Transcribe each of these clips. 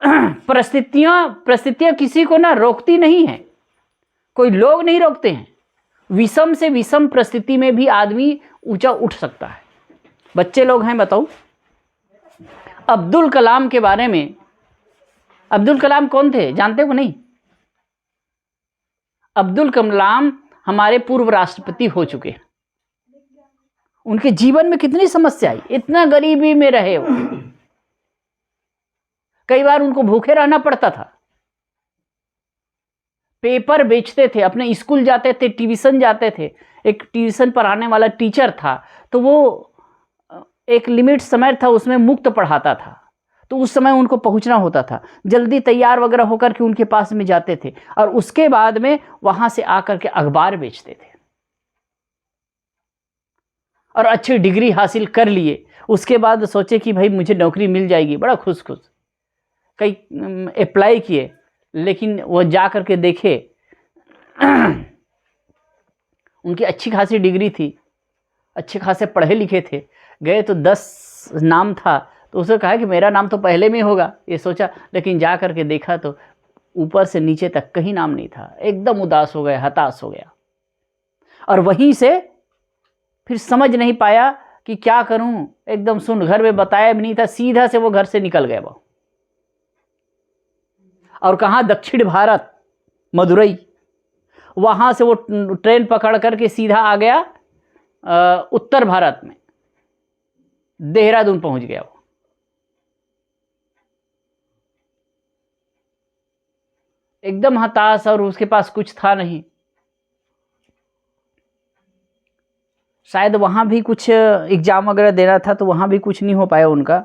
परिस्थितियां किसी को ना रोकती नहीं है, कोई लोग नहीं रोकते हैं। विषम से विषम परिस्थिति में भी आदमी ऊंचा उठ सकता है। बच्चे लोग हैं, बताओ अब्दुल कलाम के बारे में। अब्दुल कलाम कौन थे, जानते हो नहीं? अब्दुल कलाम हमारे पूर्व राष्ट्रपति हो चुके हैं। उनके जीवन में कितनी समस्या आई, इतना गरीबी में रहे वो, कई बार उनको भूखे रहना पड़ता था। पेपर बेचते थे, अपने स्कूल जाते थे, ट्यूशन जाते थे। एक ट्यूशन पढ़ाने वाला टीचर था, तो वो एक लिमिट समय था, उसमें मुफ्त पढ़ाता था। तो उस समय उनको पहुंचना होता था, जल्दी तैयार वगैरह होकर के उनके पास में जाते थे, और उसके बाद में वहां से आकर के अखबार बेचते थे। और अच्छी डिग्री हासिल कर लिए, उसके बाद सोचे कि भाई मुझे नौकरी मिल जाएगी, बड़ा खुश कई अप्लाई किए, लेकिन वो जा कर के देखे उनकी अच्छी खासी डिग्री थी, अच्छे खासे पढ़े लिखे थे। गए तो 10 नाम था, तो उसने कहा कि मेरा नाम तो पहले में होगा, ये सोचा। लेकिन जा कर के देखा तो ऊपर से नीचे तक कहीं नाम नहीं था। एकदम उदास हो गया, हताश हो गया। और वहीं से फिर समझ नहीं पाया कि क्या करूं, एकदम सुन, घर में बताया भी नहीं था, सीधा से वो घर से निकल गए वो। और कहाँ, दक्षिण भारत, मदुरई। वहां से वो ट्रेन पकड़ करके सीधा आ गया उत्तर भारत में, देहरादून पहुंच गया वो। एकदम हताश, और उसके पास कुछ था नहीं। शायद वहां भी कुछ एग्जाम वगैरह देना था, तो वहां भी कुछ नहीं हो पाया उनका।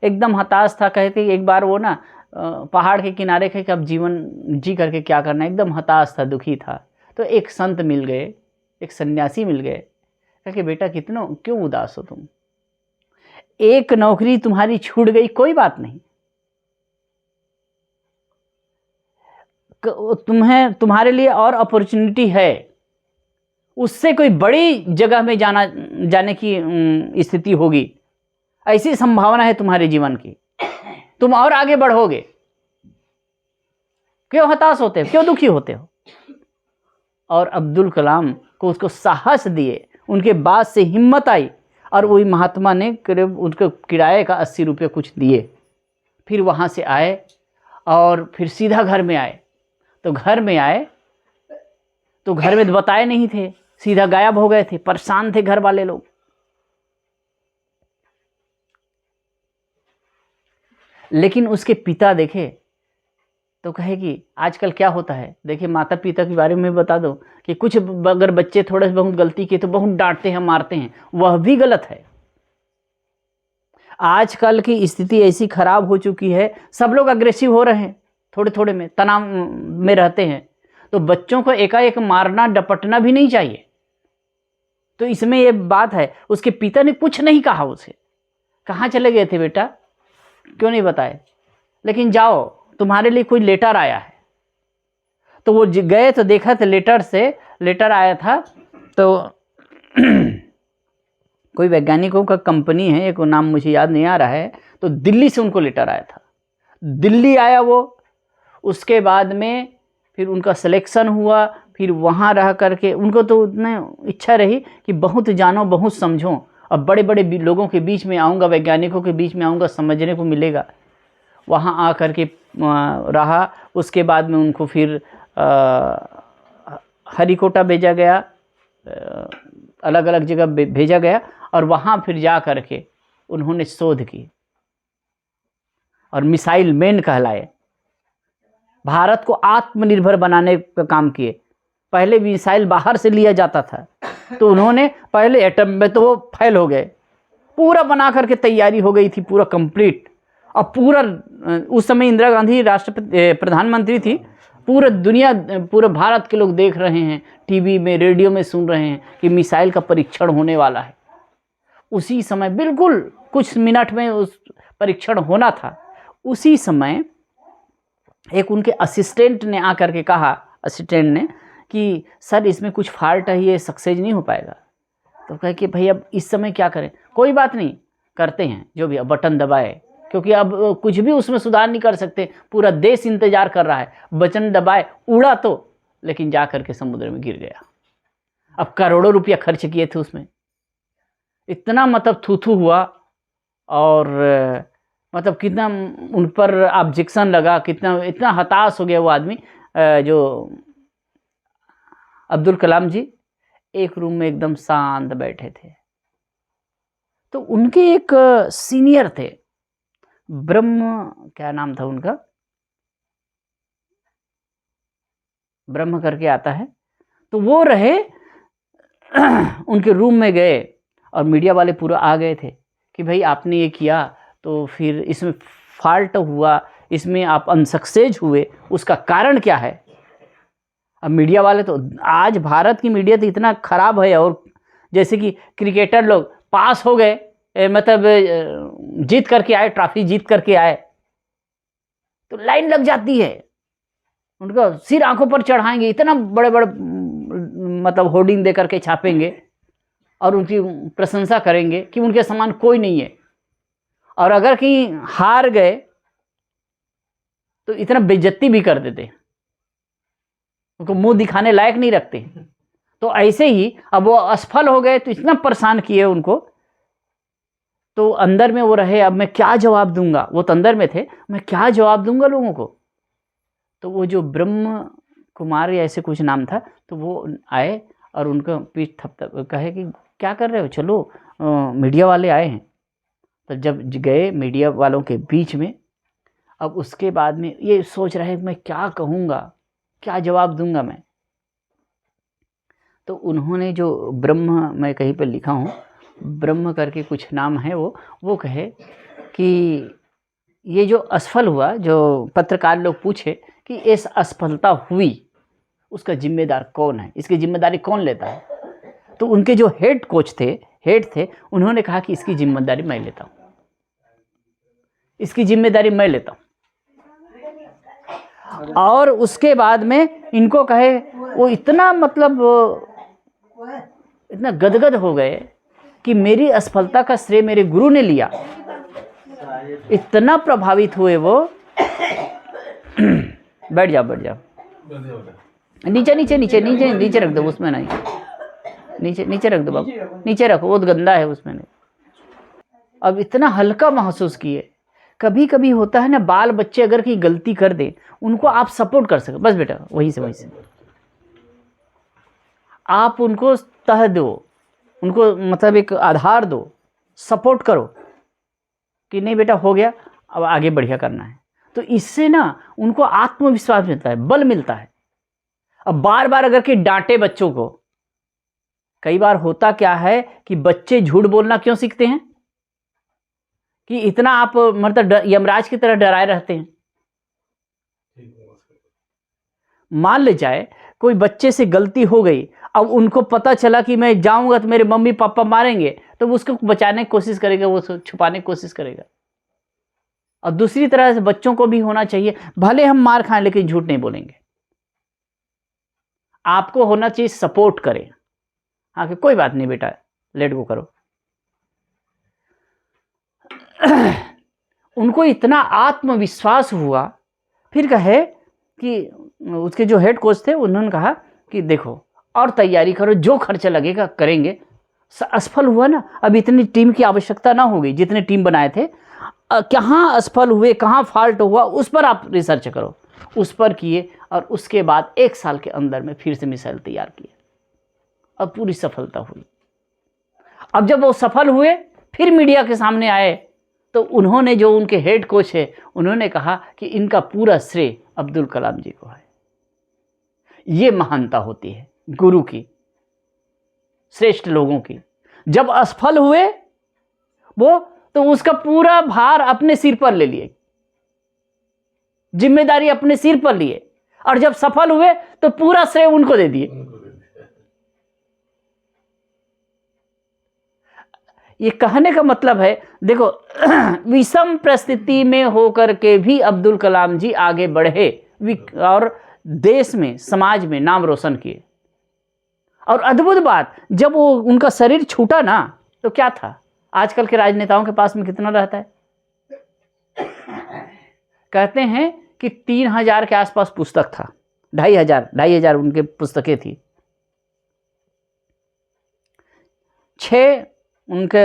एकदम हताश था। कहते एक बार वो ना पहाड़ के किनारे थे कि अब जीवन जी करके क्या करना, एकदम हताश था, दुखी था। तो एक संत मिल गए, एक सन्यासी मिल गए। कहा कि बेटा क्यों उदास हो तुम, एक नौकरी तुम्हारी छूट गई, कोई बात नहीं, तुम्हारे लिए और अपॉर्चुनिटी है, उससे कोई बड़ी जगह में जाने की स्थिति होगी, ऐसी संभावना है तुम्हारे जीवन की, तुम और आगे बढ़ोगे। क्यों हताश होते हो, क्यों दुखी होते हो? और अब्दुल कलाम को उसको साहस दिए, उनके बाद से हिम्मत आई, और वही महात्मा ने करीब उनको किराए का 80 रुपये कुछ दिए। फिर वहाँ से आए और फिर सीधा घर में आए। तो घर में तो बताए नहीं थे, सीधा गायब हो गए थे, परेशान थे घर वाले लोग। लेकिन उसके पिता देखे तो कहे कि आजकल क्या होता है, देखिए माता पिता के बारे में बता दो कि कुछ अगर बच्चे थोड़े से बहुत गलती किए तो बहुत डांटते हैं, मारते हैं, वह भी गलत है। आजकल की स्थिति ऐसी खराब हो चुकी है, सब लोग अग्रेसिव हो रहे हैं, थोड़े थोड़े में तनाव में रहते हैं। तो बच्चों को एकाएक मारना डपटना भी नहीं चाहिए। तो इसमें ये बात है, उसके पिता ने कुछ नहीं कहा उसे। कहाँ चले गए थे बेटा, क्यों नहीं बताए? लेकिन जाओ, तुम्हारे लिए कोई लेटर आया है। तो वो गए तो देखा तो लेटर आया था। तो कोई वैज्ञानिकों का कंपनी है, एक नाम मुझे याद नहीं आ रहा है, तो दिल्ली से उनको लेटर आया था। दिल्ली आया वो, उसके बाद में फिर उनका सिलेक्शन हुआ। फिर वहाँ रह करके उनको तो उतने इच्छा रही कि बहुत जानो बहुत समझो, अब बड़े बड़े लोगों के बीच में आऊँगा, वैज्ञानिकों के बीच में आऊँगा, समझने को मिलेगा। वहाँ आ कर के रहा। उसके बाद में उनको फिर हरिकोटा भेजा गया, अलग अलग जगह भेजा गया, और वहाँ फिर जा कर के उन्होंने शोध की और मिसाइल मैन कहलाए। भारत को आत्मनिर्भर बनाने का काम किए। पहले मिसाइल बाहर से लिया जाता था, तो उन्होंने पहले एटम में तो वो फेल हो गए, पूरा बना करके तैयारी हो गई थी, पूरा कंप्लीट। और पूरा उस समय इंदिरा गांधी प्रधानमंत्री थी। पूरा दुनिया, पूरे भारत के लोग देख रहे हैं, टीवी में रेडियो में सुन रहे हैं कि मिसाइल का परीक्षण होने वाला है। उसी समय बिल्कुल कुछ मिनट में उस परीक्षण होना था। उसी समय एक उनके असिस्टेंट ने आकर के कहा, असिस्टेंट ने, कि सर इसमें कुछ फॉल्ट है, ये सक्सेस नहीं हो पाएगा। तो कहे कि भाई अब इस समय क्या करें? कोई बात नहीं, करते हैं, जो भी बटन दबाए क्योंकि अब कुछ भी उसमें सुधार नहीं कर सकते, पूरा देश इंतजार कर रहा है, बटन दबाए उड़ा तो, लेकिन जा करके समुद्र में गिर गया। अब करोड़ों रुपया खर्च किए थे उसमें, इतना मतलब थू हुआ, और मतलब कितना उन पर ऑब्जेक्शन लगा, कितना इतना हताश हो गया वो आदमी। जो अब्दुल कलाम जी एक रूम में एकदम शांत बैठे थे। तो उनके एक सीनियर थे, क्या नाम था उनका, ब्रह्म करके आता है। तो वो रहे उनके रूम में गए और मीडिया वाले पूरा आ गए थे कि भाई आपने ये किया तो फिर इसमें फॉल्ट हुआ, इसमें आप अनसक्सेस हुए, उसका कारण क्या है। अब मीडिया वाले तो, आज भारत की मीडिया तो इतना खराब है, और जैसे कि क्रिकेटर लोग पास हो गए, मतलब जीत करके आए, ट्रॉफी जीत करके आए, तो लाइन लग जाती है, उनका सिर आंखों पर चढ़ाएंगे, इतना बड़े बड़े मतलब होर्डिंग दे करके छापेंगे और उनकी प्रशंसा करेंगे कि उनके समान कोई नहीं है। और अगर कहीं हार गए तो इतना बेइज्जती भी कर देते, उनको मुंह दिखाने लायक नहीं रखते। तो ऐसे ही अब वो असफल हो गए तो इतना परेशान किए उनको, तो अंदर में वो रहे, अब मैं क्या जवाब दूंगा, वो तो अंदर में थे, मैं क्या जवाब दूंगा लोगों को। तो वो जो ब्रह्म कुमार या ऐसे कुछ नाम था, तो वो आए और उनका पीठ थपथप कहे कि क्या कर रहे हो, चलो मीडिया वाले आए हैं। तो जब गए मीडिया वालों के बीच में, अब उसके बाद में ये सोच रहे हैं मैं क्या कहूँगा, क्या जवाब दूंगा मैं। तो उन्होंने जो ब्रह्म, मैं कहीं पर लिखा हूँ, ब्रह्म करके कुछ नाम है, वो कहे कि ये जो असफल हुआ, जो पत्रकार लोग पूछे कि इस असफलता हुई उसका जिम्मेदार कौन है, इसकी जिम्मेदारी कौन लेता है। तो उनके जो हेड थे, उन्होंने कहा कि इसकी जिम्मेदारी मैं लेता हूँ, इसकी जिम्मेदारी मैं लेता हूँ। और उसके बाद में इनको कहे, वो इतना मतलब इतना गदगद हो गए कि मेरी असफलता का श्रेय मेरे गुरु ने लिया, इतना प्रभावित हुए वो। बैठ जाओ नीचे रख दो, उसमें नहीं, नीचे रख दो बाबू, नीचे रखो, वो गंदा है उसमें नहीं। अब इतना हल्का महसूस किए। कभी कभी होता है ना, बाल बच्चे अगर की गलती कर दे, उनको आप सपोर्ट कर सके, बस बेटा वहीं से आप उनको तह दो, उनको मतलब एक आधार दो, सपोर्ट करो कि नहीं बेटा हो गया, अब आगे बढ़िया करना है। तो इससे ना उनको आत्मविश्वास मिलता है, बल मिलता है। अब बार बार अगर कि डांटे बच्चों को, कई बार होता क्या है कि बच्चे झूठ बोलना क्यों सीखते हैं कि इतना आप मतलब यमराज की तरह डराए रहते हैं। मान ले जाए कोई बच्चे से गलती हो गई, अब उनको पता चला कि मैं जाऊंगा तो मेरे मम्मी पापा मारेंगे, तो वो उसको बचाने की कोशिश करेगा, वो छुपाने की कोशिश करेगा। और दूसरी तरह से बच्चों को भी होना चाहिए, भले हम मार खाएं लेकिन झूठ नहीं बोलेंगे। आपको होना चाहिए सपोर्ट करें, हाँ कि कोई बात नहीं बेटा, लेट गो करो। उनको इतना आत्मविश्वास हुआ, फिर कहे कि उसके जो हेड कोच थे, उन्होंने कहा कि देखो और तैयारी करो, जो खर्चा लगेगा करेंगे। असफल हुआ ना, अब इतनी टीम की आवश्यकता ना होगी जितने टीम बनाए थे। कहाँ असफल हुए, कहाँ फॉल्ट हुआ, उस पर आप रिसर्च करो। उस पर किए और उसके बाद 1 साल के अंदर में फिर से मिसाइल तैयार किए, अब पूरी सफलता हुई। अब जब वो सफल हुए, फिर मीडिया के सामने आए, तो उन्होंने, जो उनके हेड कोच है, उन्होंने कहा कि इनका पूरा श्रेय अब्दुल कलाम जी को है। ये महानता होती है गुरु की, श्रेष्ठ लोगों की। जब असफल हुए वो, तो उसका पूरा भार अपने सिर पर ले लिए, जिम्मेदारी अपने सिर पर लिए, और जब सफल हुए तो पूरा श्रेय उनको दे दिए। ये कहने का मतलब है, देखो विषम परिस्थिति में होकर के भी अब्दुल कलाम जी आगे बढ़े और देश में, समाज में नाम रोशन किए। और अद्भुत बात, जब वो उनका शरीर छूटा ना, तो क्या था, आजकल के राजनेताओं के पास में कितना रहता है, कहते हैं कि 3000 के आसपास पुस्तक था, 2500 उनके पुस्तकें थी। 6 उनके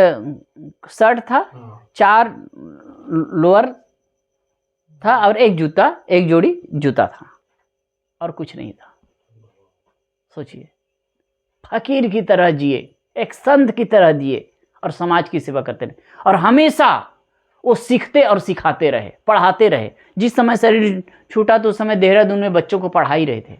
शर्ट था, 4 लोअर था और एक जोड़ी जूता था और कुछ नहीं था। सोचिए, फकीर की तरह जिए, एक संत की तरह जिए और समाज की सेवा करते रहे। और हमेशा वो सीखते और सिखाते रहे, पढ़ाते रहे। जिस समय शरीर छूटा तो उस समय देहरादून में बच्चों को पढ़ा ही रहे थे।